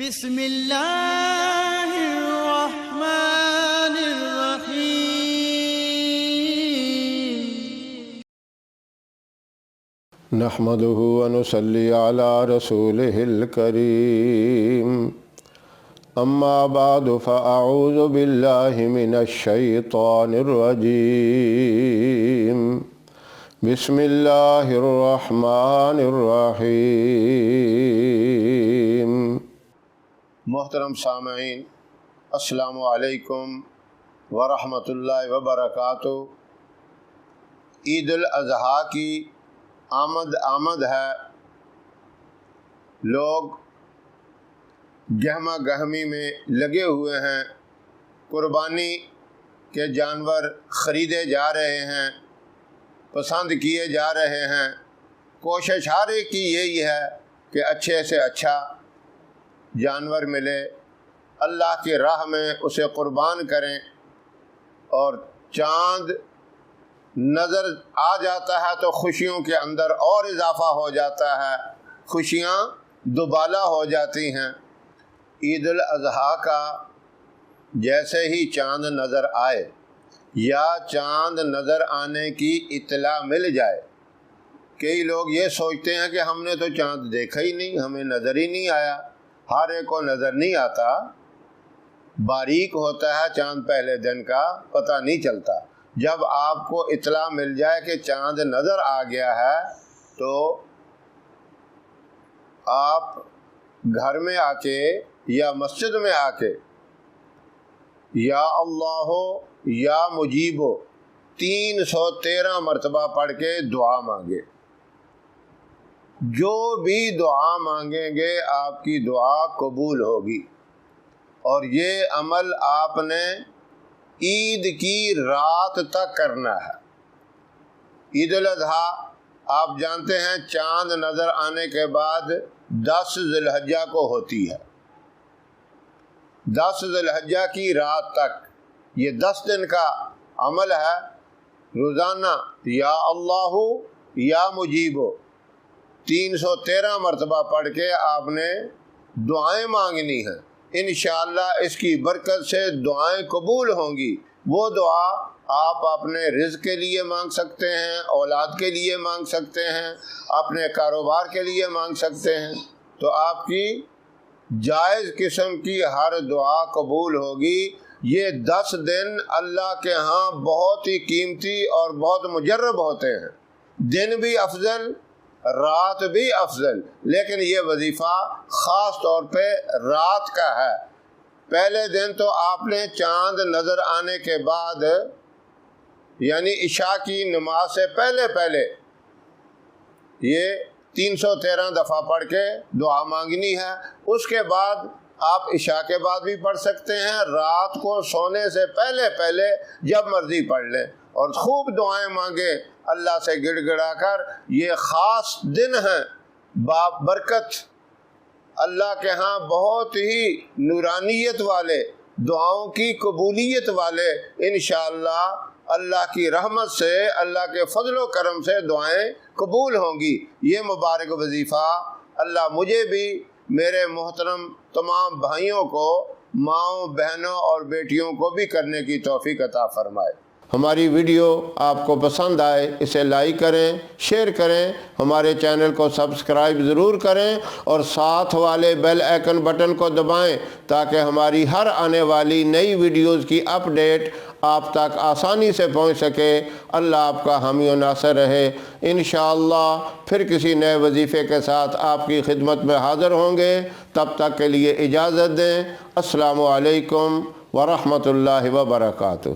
بسم اللہ الرحمن الرحیم نحمده ونصلي على رسوله الكريم اما بعد فاعوذ بالله من الشيطان الرجيم بسم الله الرحمن الرحيم۔ محترم سامعین، السلام علیکم ورحمۃ اللہ وبرکاتہ۔ عید الاضحیٰ کی آمد ہے۔ لوگ گہما گہمی میں لگے ہوئے ہیں، قربانی کے جانور خریدے جا رہے ہیں، پسند کیے جا رہے ہیں۔ کوشش ہر ایک کی یہی ہے کہ اچھے سے اچھا جانور ملے، اللہ کی راہ میں اسے قربان کریں، اور چاند نظر آ جاتا ہے تو خوشیوں کے اندر اور اضافہ ہو جاتا ہے، خوشیاں دوبالا ہو جاتی ہیں۔ عید الاضحیٰ کا جیسے ہی چاند نظر آئے یا چاند نظر آنے کی اطلاع مل جائے، کئی لوگ یہ سوچتے ہیں کہ ہم نے تو چاند دیکھا ہی نہیں، ہمیں نظر ہی نہیں آیا۔ ہر ایک کو نظر نہیں آتا، باریک ہوتا ہے چاند، پہلے دن کا پتہ نہیں چلتا۔ جب آپ کو اطلاع مل جائے کہ چاند نظر آ گیا ہے تو آپ گھر میں آ کے یا مسجد میں آ کے یا اللہ یا مجیب 313 مرتبہ پڑھ کے دعا مانگے۔ جو بھی دعا مانگیں گے آپ کی دعا قبول ہوگی، اور یہ عمل آپ نے عید کی رات تک کرنا ہے۔ عید الاضحیٰ آپ جانتے ہیں چاند نظر آنے کے بعد 10 ذی الحجہ کو ہوتی ہے۔ 10 ذی الحجہ کی رات تک یہ 10 دن کا عمل ہے۔ روزانہ یا اللہ یا مجیب 313 مرتبہ پڑھ کے آپ نے دعائیں مانگنی ہیں۔ انشاءاللہ اس کی برکت سے دعائیں قبول ہوں گی۔ وہ دعا آپ اپنے رزق کے لیے مانگ سکتے ہیں، اولاد کے لیے مانگ سکتے ہیں، اپنے کاروبار کے لیے مانگ سکتے ہیں۔ تو آپ کی جائز قسم کی ہر دعا قبول ہوگی۔ یہ 10 دن اللہ کے ہاں بہت ہی قیمتی اور بہت مجرب ہوتے ہیں۔ دن بھی افضل، رات بھی افضل، لیکن یہ وظیفہ خاص طور پہ رات کا ہے۔ پہلے دن تو آپ نے چاند نظر آنے کے بعد یعنی عشاء کی نماز سے پہلے یہ 313 دفعہ پڑھ کے دعا مانگنی ہے۔ اس کے بعد آپ عشاء کے بعد بھی پڑھ سکتے ہیں، رات کو سونے سے پہلے جب مرضی پڑھ لیں، اور خوب دعائیں مانگیں اللہ سے گڑ گڑا کر۔ یہ خاص دن ہیں برکت، اللہ کے ہاں بہت ہی نورانیت والے، دعاؤں کی قبولیت والے۔ انشاءاللہ اللہ کی رحمت سے، اللہ کے فضل و کرم سے دعائیں قبول ہوں گی۔ یہ مبارک وظیفہ اللہ مجھے بھی، میرے محترم تمام بھائیوں کو، ماؤں بہنوں اور بیٹیوں کو بھی کرنے کی توفیق عطا فرمائے۔ ہماری ویڈیو آپ کو پسند آئے اسے لائک کریں، شیئر کریں، ہمارے چینل کو سبسکرائب ضرور کریں، اور ساتھ والے بیل آئیکن بٹن کو دبائیں تاکہ ہماری ہر آنے والی نئی ویڈیوز کی اپڈیٹ آپ تک آسانی سے پہنچ سکے۔ اللہ آپ کا حامی و ناصر رہے۔ انشاءاللہ پھر کسی نئے وظیفے کے ساتھ آپ کی خدمت میں حاضر ہوں گے۔ تب تک کے لیے اجازت دیں۔ السلام علیکم ورحمۃ اللہ وبرکاتہ۔